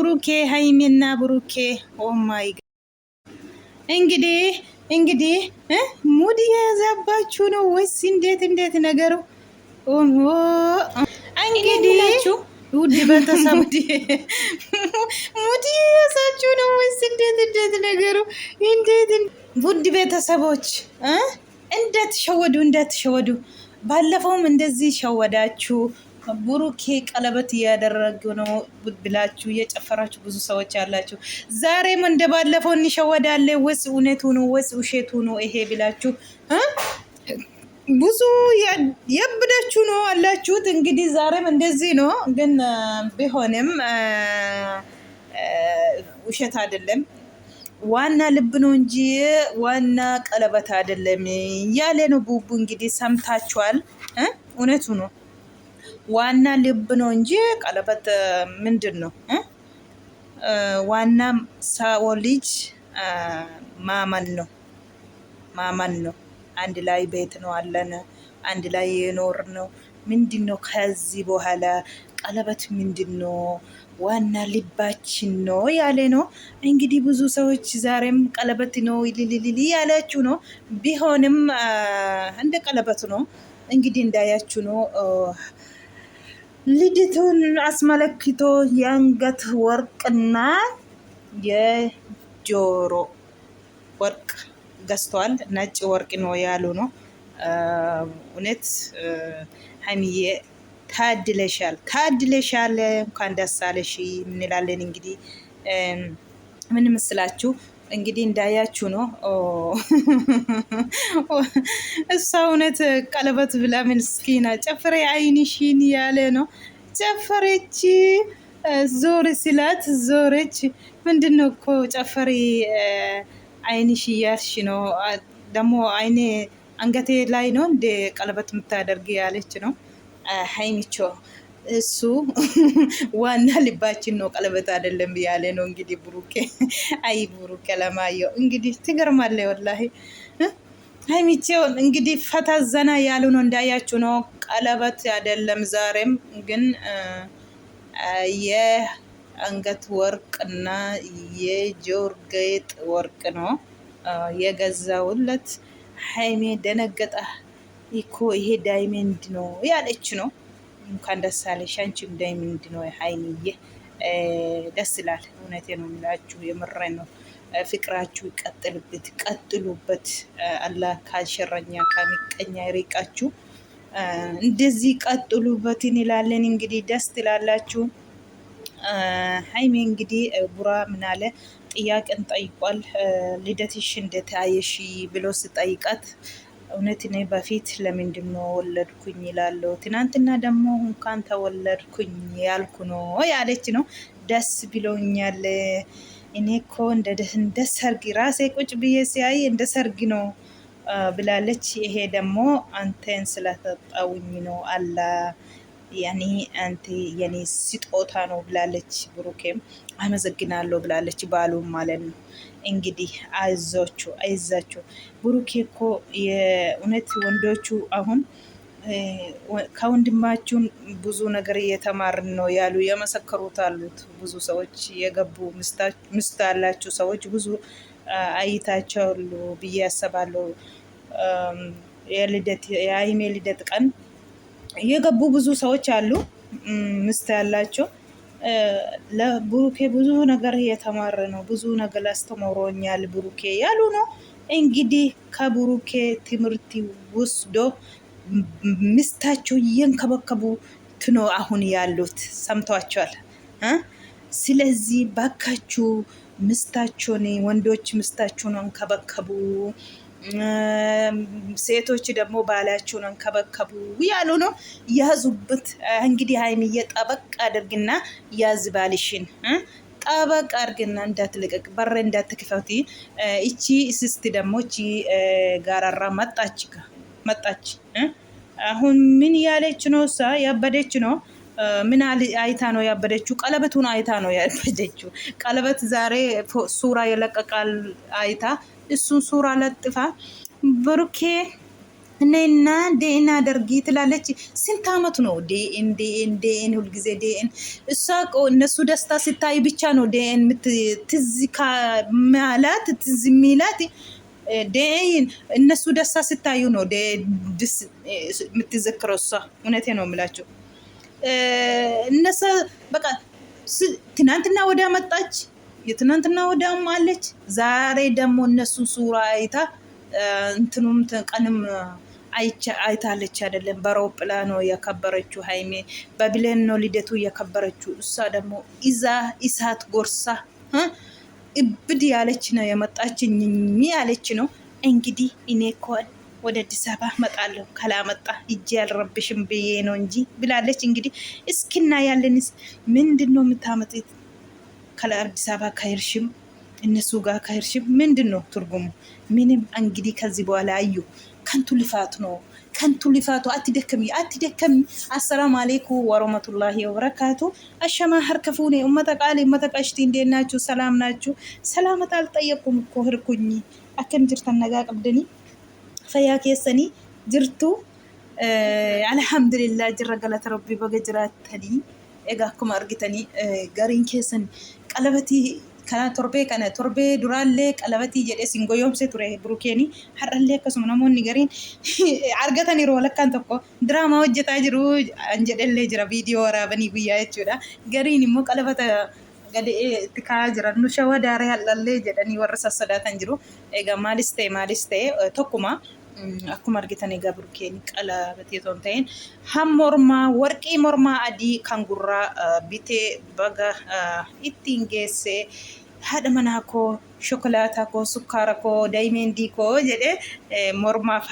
ብሩኬ ሀይሚና ብሩኬ ኦማይ እንግዲህ ሙድ የያዛባችሁ ነው ወይስ እንዴት ነገሩ? እንግዲህ ውድ ቤተሰብ ሙድ የያዛችሁ ነው ወይስ እንዴት ነገሩ? ውድ ቤተሰቦች እንደተሸወዱ ባለፈውም እንደዚህ ሸወዳችሁ። ብሩኬ ቀለበት እያደረጉ ነው ብላችሁ እየጨፈራችሁ ብዙ ሰዎች አላችሁ። ዛሬም እንደባለፈው እንሸወዳለን ወይስ እውነቱ ነው ወይስ ውሸቱ ነው ይሄ ብላችሁ ብዙ ያብዳችሁ ነው አላችሁት። እንግዲህ ዛሬም እንደዚህ ነው፣ ግን ቢሆንም ውሸት አይደለም። ዋና ልብ ነው እንጂ ዋና ቀለበት አይደለም ያለ ነው ቡቡ። እንግዲህ ሰምታችኋል። እውነቱ ነው። ዋና ልብ ነው እንጂ ቀለበት ምንድን ነው? ዋና ሰው ልጅ ማመን ነው። አንድ ላይ ቤት ነው አለን፣ አንድ ላይ የኖር ነው። ምንድን ነው ከዚህ በኋላ ቀለበት ምንድን ነው? ዋና ልባችን ነው ያለ ነው። እንግዲህ ብዙ ሰዎች ዛሬም ቀለበት ነው ይልልል ያላችሁ ነው። ቢሆንም እንደ ቀለበት ነው እንግዲህ እንዳያችሁ ነው። ልጅቱን አስመለክቶ የአንገት ወርቅና የጆሮ ወርቅ ገዝቷል። ነጭ ወርቅ ነው ያሉ ነው። እውነት ሀይሚዬ ታድለሻል። እንኳን ደስ አለሽ እንላለን። እንግዲህ ምን መስላችሁ? እንግዲህ እንዳያችሁ ነው። እሷ እውነት ቀለበት ብላ ምስኪና ጨፍሬ አይንሽን ያለ ነው። ጨፈረች፣ ዞር ሲላት ዞረች። ምንድን ነው እኮ ጨፈሬ አይንሽ እያልሽ ነው። ደግሞ አይኔ አንገቴ ላይ ነው እንደ ቀለበት የምታደርግ ያለች ነው ሀይሚቾ። እሱ ዋና ልባችን ነው ቀለበት አይደለም ያለ ነው። እንግዲህ ብሩኬ አይ ብሩኬ ለማየው እንግዲህ ትገርማለ ወላሂ። ሀይሚቼው እንግዲህ ፈታ ዘና ያሉ ነው እንዳያችሁ ነው። ቀለበት አይደለም ዛሬም ግን የአንገት ወርቅና የጆሮ ጌጥ ወርቅ ነው የገዛውለት። ሀይሜ ደነገጣ እኮ ይሄ ዳይመንድ ነው ያለች ነው። እንኳን ደስ አለሽ አንቺም ዳይመንድ ነው ሀይሚዬ። ደስ ይላል። እውነቴ ነው የምላችሁ፣ የምሬ ነው። ፍቅራችሁ ቀጥሉበት። አላህ ካልሸረኛ ከምቀኛ ይርቃችሁ። እንደዚህ ቀጥሉበት እንላለን። እንግዲህ ደስ ትላላችሁ። ሀይሜ እንግዲህ ቡራ ምን አለ ጥያቄን ጠይቋል። ልደትሽ እንዴት አየሽ ብሎ ስጠይቃት እውነት እኔ በፊት ለምንድን ነው ወለድኩኝ ይላለሁ። ትናንትና ደግሞ እንኳን ተወለድኩኝ ያልኩ ነው ያለች ነው። ደስ ብሎኛል። እኔ እኮ እንደ ሰርግ ራሴ ቁጭ ብዬ ሲያይ እንደ ሰርግ ነው ብላለች። ይሄ ደግሞ አንተን ስለተጣውኝ ነው አላ ያኔ አንተ የኔ ስጦታ ነው ብላለች። ብሩኬም አመሰግናለሁ ብላለች። ባሉም ማለት ነው እንግዲህ አይዛችሁ። ብሩኬ እኮ የእውነት ወንዶቹ አሁን ከወንድማችሁን ብዙ ነገር እየተማርን ነው ያሉ የመሰከሩት አሉት። ብዙ ሰዎች የገቡ ምስት ያላችሁ ሰዎች ብዙ አይታቸዋሉ ብዬ ያስባለሁ። የሀይሜ ልደት ቀን የገቡ ብዙ ሰዎች አሉ ምስት ያላቸው። ለብሩኬ ብዙ ነገር እየተማረ ነው። ብዙ ነገር አስተምሮኛል ብሩኬ ያሉ ነው። እንግዲህ ከብሩኬ ትምህርት ወስዶ ምስታቸው እየንከበከቡት ነው አሁን ያሉት። ሰምቷቸዋል። ስለዚህ ባካችሁ ምስታቸውን ወንዶች ምስታቸውን እንከበከቡ፣ ሴቶች ደግሞ ባላቸውን እንከበከቡ ያሉ ነው። ያዙበት እንግዲህ ሀይሚዬ ጠበቅ አድርግና ያዝ ባልሽን ጠበቅ አድርግና እንዳትልቀቅ፣ በር እንዳትክፈቲ። እቺ ስስት ደግሞ እቺ ጋራራ መጣች። አሁን ምን ያለች ነው? እሷ ያበደች ነው። ምን አይታ ነው ያበደችው? ቀለበቱን አይታ ነው ያበደችው። ቀለበት ዛሬ ሱራ የለቀቃል አይታ እሱን ሱራ ለጥፋ ብሩኬ እኔና ዴኤን አደርጊ ትላለች። ስንት አመቱ ነው ዴኤን ሁልጊዜ ዴኤን። እሷ እነሱ ደስታ ሲታይ ብቻ ነው ዴኤን ትዝ ከማላት ትዝ የሚላት ዴኤን እነሱ ደስታ ሲታዩ ነው የምትዘክረው እሷ። እውነቴ ነው የምላቸው እነሱ በቃ ትናንትና ወዲያ መጣች፣ የትናንትና ወዲያም አለች። ዛሬ ደግሞ እነሱን ሱራ አይታ እንትኑም ቀንም አይታለች አይደለም። በአውሮፕላን ነው ያከበረችው ሃይሜ፣ በብሌን ነው ልደቱ ያከበረችው። እሷ ደግሞ ኢዛ ኢሳት ጎርሳ እብድ ያለች ነው የመጣችኝ ያለች ነው። እንግዲህ እኔ እኮ ወደ አዲስ አበባ መጣለሁ ካላመጣ እጄ ያልረብሽም ብዬ ነው እንጂ ብላለች። እንግዲህ እስኪና ያለንስ ምንድን ነው የምታመጡት? ከአዲስ አበባ ከሄድሽም እነሱ ጋር ከሄድሽም ምንድን ነው ትርጉሙ? ምንም። እንግዲህ ከዚህ በኋላ አዩ ከንቱ ልፋት ነው፣ ከንቱ ልፋቱ። አትደከሚ። አሰላሙ አለይኩም ወረህመቱላሂ ወበረካቱ። አሸማ ሀርከፉኔ ኡመተ ቃሌ ኡመተ ቀሽቲ እንዴት ናችሁ? ሰላም ናችሁ? ሰላመት አልጠየቁም እኮ ህርኩኝ አከም ጅርተን ነጋ ቀብደኒ ፈያ ኬሰኒ ጅርቱ አልሐምዱሊላህ ጅረ ገለተ ረቢ በገጅራተኒ ኤጋ አኩማ አርጊተኒ ገሪን ኬሰን ቀለበቲ kana torbee duraallee qalabatii jedhee singoyoomse ture Burukeeni. Har'allee akkasuma namoonni gariin argataniiru walakkaan tokko diraamaa hojjetaa jiru jedhellee jira viidiyoo waraabanii guyyaa jechuudha. Gariin immoo qalabata gadee itti kaa'aa jiran nu shawaa daaree hallallee jedhanii warra sassadaatan jiru. Egaa maalis ta'e tokkuma akkuma argitan egaa Burukeeni qalabatee osoo hin ta'in hammormaa warqii mormaa adii kan gurraa bitee baga ittiin geessee haadha manaa koo shokolaataa koo sukkaara koo daayimendii koo jedhee mormaaf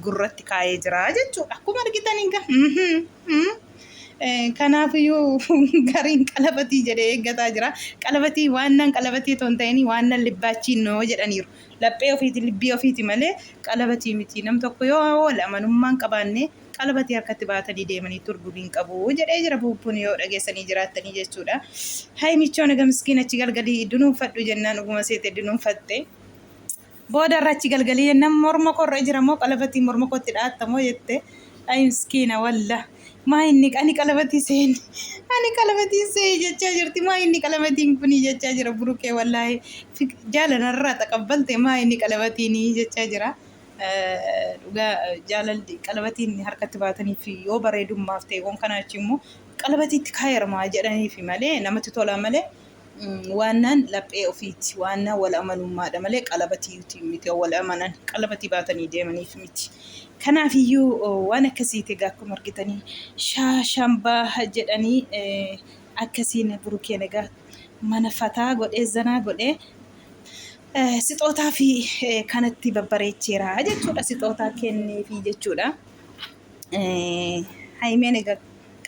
gurratti kaa'ee jira jechuudha. Akkuma argitan egaa kanaafiyyuu gariin qalabatii jedhee eeggataa jira. Qalabatii waannan qalabatii osoo hin ta'in waannan libbaachiin noo jedhaniiru. Laphee ofiiti libbii ofiiti malee qalabatii miti. Nam tokko yoo wal amanummaan qabaanne qalabatii harkatti baatanii deemanii turgubiin qabu jedhee jira. Buuppuun yoo dhageessanii jiraattanii jechuudha. Haymichoon egaa miskiin achi galgalii dunuunfadhu jennaan dhuguma seete dunuunfatte. Booda irra achi galgalii jennaan morma korra jira moo qalabatii morma kootti dhaattamoo jette. Ay miskiina walla. Maa inni ani qalabatii see jechaa jirti. Maa inni qalabatiin kuni jechaa jira Burukee wallaahi jaalanarraa taqabbalte maa inni qalabatiin jechaa jira. Dhugaa jaalalli qalabatiin harkatti baatanii fi yoo bareedummaaf ta'e kana achi immoo qalabatiitti kaayarmaa jedhanii fi malee namatti tola malee waannaan laphee ofiiti, waannaan wal amanummaadha malee qalabatiitti miti. Wal amanan qalabatii baatanii deemaniif miti. Kanaafiyyuu waan akkasiiti egaa akkuma argitanii shaashambaa jedhanii akkasiin Burukeen egaa mana fataa godhee zanaa godhee sixootaa fi kanatti babbareecheera jechuudha. Sixootaa kenneefi jechuudha. Haymeen egaa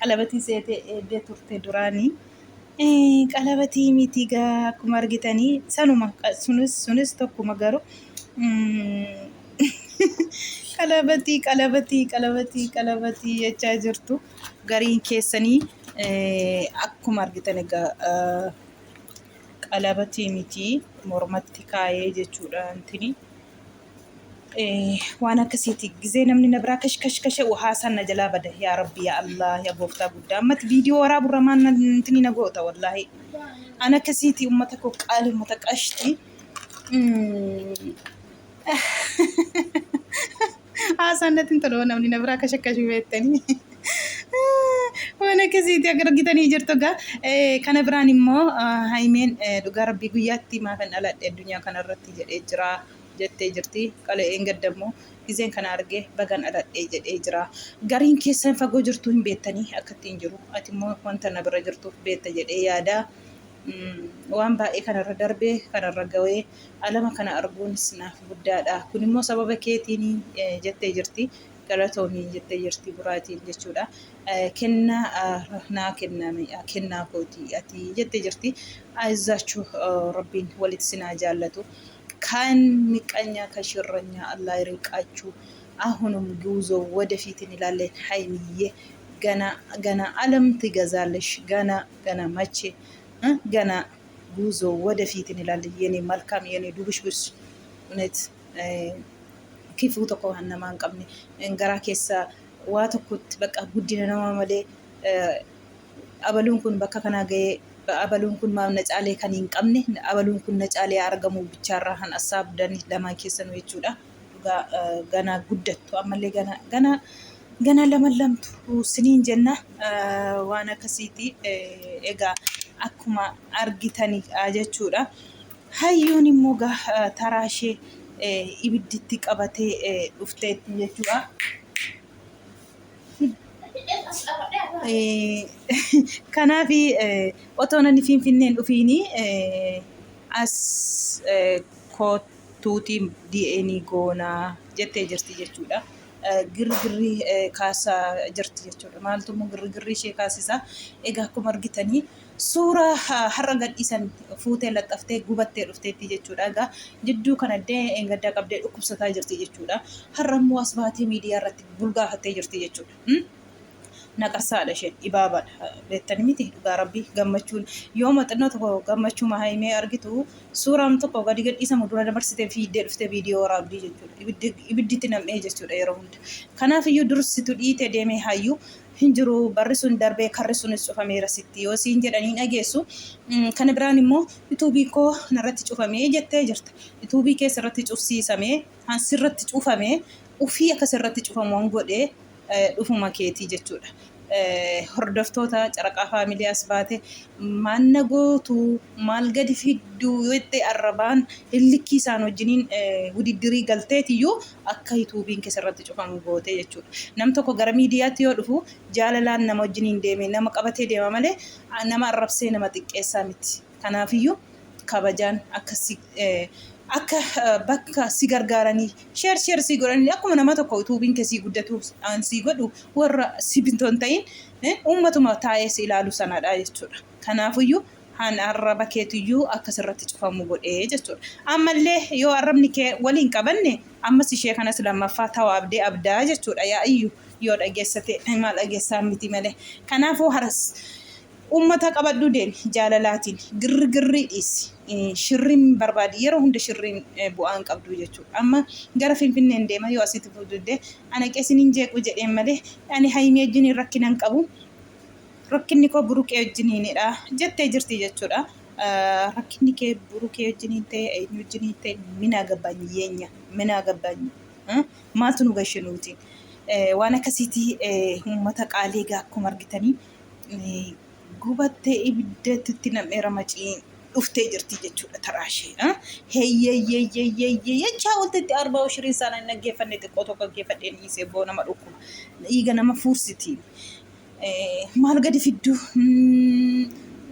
qalabatii seetee eeddee turte duraanii qalabatii miti egaa akkuma argitanii sanuma sunis tokkuma garuu qalabatii jechaa jirtu gariin keessanii akkuma argitan egaa qalabatii miti mormatti kaayee jechuudha. Antini waan akkasiiti gizee namni na biraa kashkashkashe haasan na jalaa bada yaa rabbi yaa Allah yaa gooftaa guddaa ammatti viidiyoo waraabuu ramaan antini na goota wallaahi an akkasiiti ummata koo qaali ummata qashti haasannatiin toloo namni na biraa kashkashuu beektanii waan akkasiiti akka argitanii jirtu egaa kana biraan immoo Haymeen dhugaa rabbii guyyaatti maafan dhaladhe addunyaa kanarratti jedhee jira jettee jirti. Qala'een gaddammoo gizeen kana argee bagan dhaladhe jedhee jira. Gariin keessan fagoo jirtu hin beektanii akkattiin jiru. Ati immoo wanta na bira jirtuuf beekta jedhee yaada. Waan baay'ee kanarra darbee kanarra gawee alama kana arguunis naaf guddaadha. Kun immoo sababa keetiin jettee jirti. Galatoomii jettee jirti buraatiin jechuudha. Kennaa naa kennaa kooti ati jettee jirti. Aizaachuu rabbiin walitti sinaa jaallatu. Kan miqanya kashirranya Allah ይርቃችሁ። አሁንም ጉዞ ወደፊት እንላለን። ሀይሚዬ ገና ዓለም ትገዛለሽ። ገና መቼ ገና ጉዞ ወደፊት እንላለን። የኔ መልካም የኔ ዱብሽብሽ እውነት kifuu tokko waan namaa hin qabne garaa keessa waa tokkotti bakka guddina nama malee abaluun kun bakka kanaa ga'ee abaluun kun maamna caalee kan hin qabne abaluun kun na caalee argamu bichaarraa han asaabdan lamaan keessanuu jechuudha. Dhugaa ganaa guddattu ammallee ganaa lama lamtu siniin jenna waan akkasiiti egaa akkuma argitanii jechuudha. Hayyuun immoo taraashee ibidditti qabatee dhufteetti jechuudha. Kanaaf otoo namni Finfinneen dhufiini as kootuutiin DNA goonaa jettee jirti jechuudha. Girgirri kaasaa jirti jechuudha. Maaltu immoo girgirri ishee kaasisaa? Egaa akkuma argitanii suuraa har'a gadhiisan fuutee laxxaftee gubattee dhufteetti jechuudha. Egaa jidduu kanallee gaddaa qabdee dhukkubsataa jirti jechuudha. Har'a immoo as baatee miidiyaa irratti bulgaafattee jirti jechuudha. Naqarsaadha isheen dhibaabaadha beektanii miti dhugaa rabbii gammachuun yoo maxannoo tokko gammachuu mahaimee argitu suuraan tokko gadi gadhiisamu dura dabarsitee fiiddee dhuftee viidiyoo waraabdii jechuudha. Ibidditti nam'ee jechuudha yeroo hunda. Kanaaf iyyuu dursitu dhiitee deemee hayyuu hin jiru barri sun darbee karri sunis cufameera sitti yoo siin jedhanii dhageessu. Kana biraan immoo yuutuubii koo narratti cufamee jettee jirta. Yuutuubii keessa irratti cufsiisamee hansirratti cufamee ufii akkas irratti cufamuun godhee dhufuma keetii jechuudha. Hordoftoota Caraqaa Faamilii as baate manna gootu maal gadi fidduu yoo itti arrabaan hillikkii isaan wajjiniin wudiddirii galteetiyyuu akka yuutuubiin keessarratti cufamu gootee jechuudha. Nam tokko gara miidiyaatti yoo dhufu jaalalaan nama wajjiniin deeme nama qabatee deema malee nama arrabsee nama xiqqeessaa miti. Kanaafiyyuu kabajaan akka bakka si gargaaranii sheer si godhanii akkuma nama tokko yuutuubiin keessii guddatu aan si godhu warra si bintoon ta'in uummatuma taa'ee si ilaalu sanadha jechuudha. Kanaafiyyuu haan arraba keetiyyuu akkasirratti cufamu godhee jechuudha. Ammallee yoo arrabni kee waliin qabanne ammas ishee kanas lammaffaa ta'uu abdaa jechuudha. Yaa'iyyuu yoo dhageessate maal dhageessaa miti malee. Kanaafuu haras ummata qabadhu deemi jaalalaatiin girgirrii dhiisi. Shirriin barbaadi yeroo hunda shirriin bu'aan qabdu jechuudha. Amma gara Finfinneen deema yoo asitti fuudhee ana qeesiniin jeequ jedheen malee ani haimee wajjin rakkinan qabu. Rakkinni koo buruqee wajjiniinidha jettee jirti jechuudha. Rakkinni kee buruqee wajjiniin ta'e eenyu wajjiniin ta'e minaa gabbaan yeenya minaa gabbaan maaltu nu gashinuuti. Waan akkasiitii uummata qaalee akkuma argitanii gubattee ibiddatti nam'ee ramacii dhuftee jirti jechuudha taraashee. Heeyyeeyyeeyyeeyyeeyyee jechaa waltatti arbaa shiriin isaanii naggeeffanne xiqqoo tokko naggeeffadheen dhiisee boo nama dhukkuba. Dhiiga nama fuursitiin. Maal gadi fidduu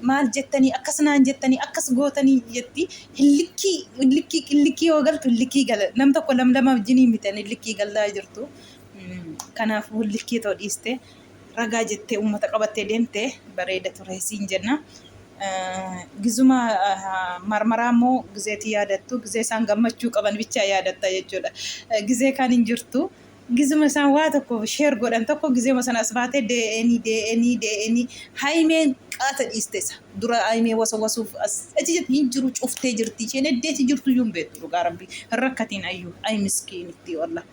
maal jettanii akkas naan jettanii akkas gootanii jetti hillikkii yoo galtu hillikkii gala nam tokko lama wajjiniin bitan hillikkii galaa jirtu. Kanaafuu hillikkii ta'uu dhiiste ragaa jettee uummata qabattee deemtee bareeda ture siin jenna. Gizuma marmaraa immoo gizeetii yaadattu gizee isaan gammachuu qaban bichaa yaadatta jechuudha. Gizee kan hin jirtu gizuma isaan waa tokko sheer godhan tokko gizeema sana as baatee dee'anii haimeen qaata dhiisteessa. Dura haimee wasuuf as achi hin jiru cuftee jirti. Isheen eddeeti jirtu iyyuu hin beektu dhugaa rabbii. Hin rakkatiin ayyuu ay miskiinitti walla.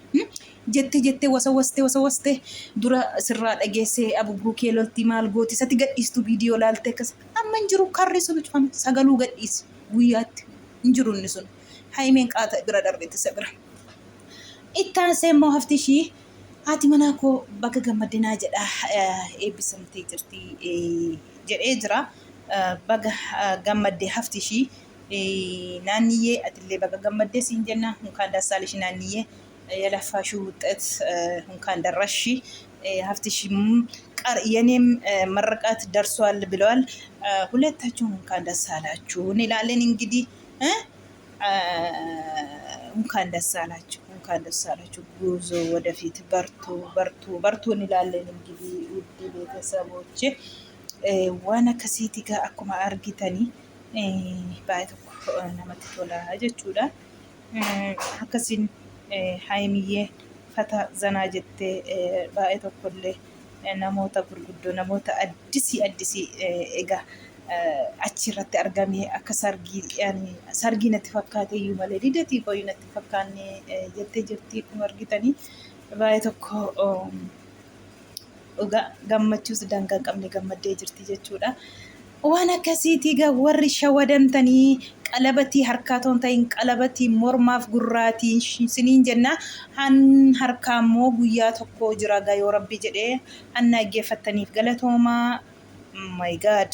Jettee wasawastee dura sirraa dhageessee abubruu kee loltii maal gooti sati gadhiistu viidiyoo laaltee akkas amma hin jiru karri sun cufame sagaluu gadhiisi guyyaatti hin jiru inni sun haimeen qaata bira darbetti isa bira. Ittaan seemmoo hafti ishii haati manaa koo bakka gammadinaa jedha eebbisamtee jirti jedhee jira. Bakka gammaddee hafti ishii naanniyyee atillee bakka gammaddee siin jenna mukaan daassaal ishii naanniyyee የለፋሽው ውጤት እንኳን ደረሽ ሀፍትሽም የኔም መርቃት ደርሷል ብለዋል። ሁለታችሁም እንኳን ደስ አላችሁ እንላለን። እንግዲህ እንኳን ደስ አላችሁ ጉዞ ወደፊት በርቱ እንላለን። እንግዲህ ውድ ቤተሰቦቼ ዋና ከሲቲ ጋር አኩማ አርጊተኒ ባይተኩ ነመት ቶላ ጀቹዳ አከሲን haimiyyee fata zanaa jettee baay'ee tokkollee namoota gurguddoo namoota addisii egaa achirratti argame akka sargii natti fakkaate iyyuu malee didatii koyu natti fakkaanne jettee jirti akkuma argitanii baay'ee tokko gammachuus daangaa hin qabne gammaddee jirti jechuudha. Waan akkasiitii gaa warri shawadamtanii qalabatii harkaa toon ta'in qalabatii mormaaf gurraatii siniin jenna han harkaa immoo guyyaa tokko jira gaa yoo rabbi jedhee an dhaggeeffattaniif galatoomaa. My God.